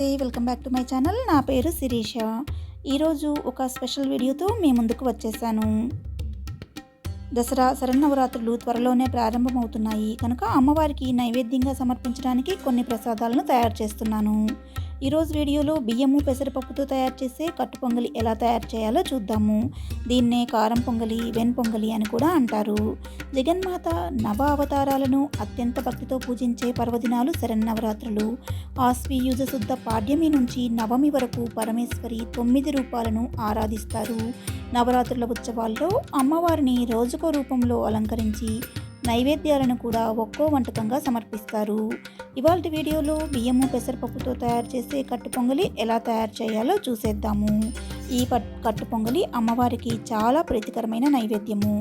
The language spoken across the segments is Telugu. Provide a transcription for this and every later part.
Welcome back to my channel. నా పేరు శిరీష. ఈరోజు ఒక స్పెషల్ వీడియోతో మీ ముందుకు వచ్చేసాను. దసరా శరన్నవరాత్రులు త్వరలోనే ప్రారంభమవుతున్నాయి కనుక అమ్మవారికి నైవేద్యంగా సమర్పించడానికి కొన్ని ప్రసాదాలను తయారు చేస్తున్నాను. ఈరోజు వీడియోలో బియ్యము పెసరపప్పుతో తయారు చేసే కట్టు పొంగలి ఎలా తయారు చేయాలో చూద్దాము. దీన్నే కారం పొంగలి, వెన్పొంగలి అని కూడా అంటారు. జగన్మాత నవ అవతారాలను అత్యంత భక్తితో పూజించే పర్వదినాలు శరన్నవరాత్రులు. ఆశ్వీయుజ శుద్ధ పాడ్యమి నుంచి నవమి వరకు పరమేశ్వరి 9 రూపాలను ఆరాధిస్తారు. నవరాత్రుల ఉత్సవాల్లో అమ్మవారిని రోజుకో రూపంలో అలంకరించి నైవేద్యాలను కూడా ఒక్కో వంటకంగా సమర్పిస్తారు. ఇవాళ వీడియోలో బియ్యము పెసరపప్పుతో తయారు చేసే కట్టు పొంగలి ఎలా తయారు చేయాలో చూసేద్దాము. ఈ కట్టు పొంగలి అమ్మవారికి చాలా ప్రీతికరమైన నైవేద్యము.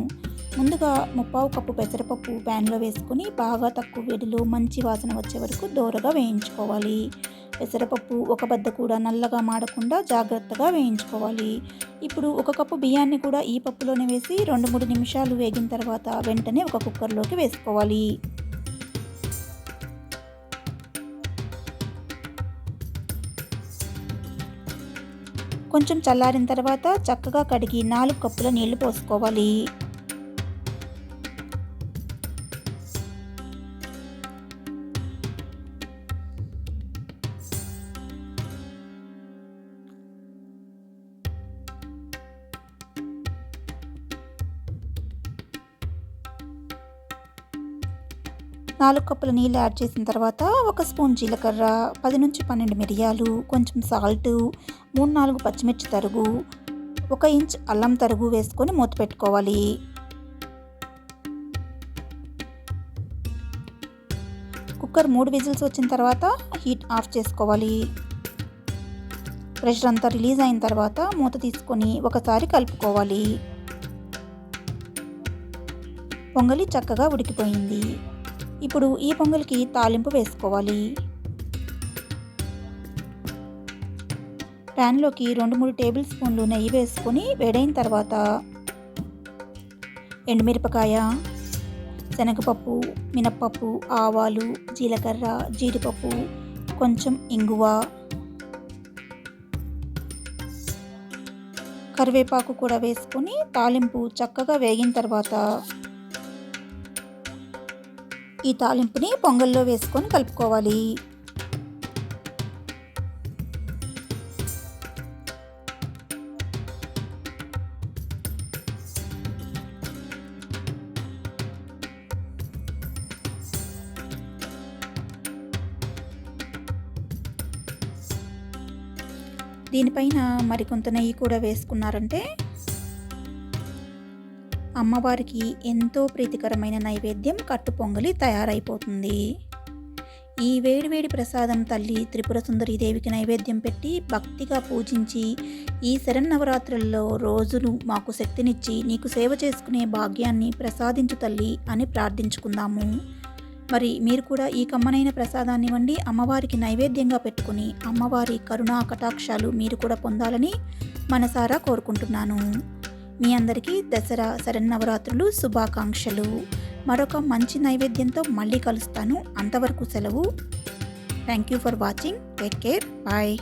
ముందుగా 1/4 కప్పు పెసరపప్పు ప్యాన్లో వేసుకుని బాగా తక్కువ వేడిలో మంచి వాసన వచ్చే వరకు దోరగా వేయించుకోవాలి. పెసరపప్పు ఒక బద్ద కూడా నల్లగా మాడకుండా జాగ్రత్తగా వేయించుకోవాలి. ఇప్పుడు 1 కప్పు బియ్యాన్ని కూడా ఈ పప్పులోనే వేసి 2-3 నిమిషాలు వేగిన తర్వాత వెంటనే ఒక కుక్కర్లోకి వేసుకోవాలి. కొంచెం చల్లారిన తర్వాత చక్కగా కడిగి 4 కప్పుల నీళ్లు పోసుకోవాలి. నాలుగు కప్పుల నీళ్ళు యాడ్ చేసిన తర్వాత 1 స్పూన్ జీలకర్ర, 10-12 మిరియాలు, కొంచెం సాల్టు, 3-4 పచ్చిమిర్చి తరుగు, 1 ఇంచ్ అల్లం తరుగు వేసుకొని మూత పెట్టుకోవాలి. కుక్కర్ 3 విజిల్స్ వచ్చిన తర్వాత హీట్ ఆఫ్ చేసుకోవాలి. ప్రెషర్ అంతా రిలీజ్ అయిన తర్వాత మూత తీసుకొని ఒకసారి కలుపుకోవాలి. పొంగలి చక్కగా ఉడికిపోయింది. ఇప్పుడు ఈ పొంగలికి తాలింపు వేసుకోవాలి. ప్యాన్లోకి 2-3 టేబుల్ స్పూన్లు నెయ్యి వేసుకొని వేడైన తర్వాత ఎండుమిరపకాయ, శనగపప్పు, మినప్పప్పు, ఆవాలు, జీలకర్ర, జీడిపప్పు, కొంచెం ఇంగువ, కరివేపాకు కూడా వేసుకొని తాలింపు చక్కగా వేగిన తర్వాత ఈ తాలింపుని పొంగల్లో వేసుకొని కలుపుకోవాలి. దీనిపైన మరికొంత నెయ్యి కూడా వేసుకున్నారంటే అమ్మవారికి ఎంతో ప్రీతికరమైన నైవేద్యం కట్టు పొంగలి తయారైపోతుంది. ఈ వేడివేడి ప్రసాదం తల్లి త్రిపుర సుందరి దేవికి నైవేద్యం పెట్టి భక్తిగా పూజించి ఈ శరన్నవరాత్రుల్లో రోజును మాకు శక్తినిచ్చి నీకు సేవ చేసుకునే భాగ్యాన్ని ప్రసాదించు తల్లి అని ప్రార్థించుకుందాము. మరి మీరు కూడా ఈ కమ్మనైన ప్రసాదాన్ని వండి అమ్మవారికి నైవేద్యంగా పెట్టుకుని అమ్మవారి కరుణా కటాక్షాలు మీరు కూడా పొందాలని మనసారా కోరుకుంటున్నాను. మీ అందరికీ దసరా శరన్నవరాత్రులు శుభాకాంక్షలు. మరొక మంచి నైవేద్యంతో మళ్ళీ కలుస్తాను. అంతవరకు సెలవు. Thank you for watching. Take care. Bye.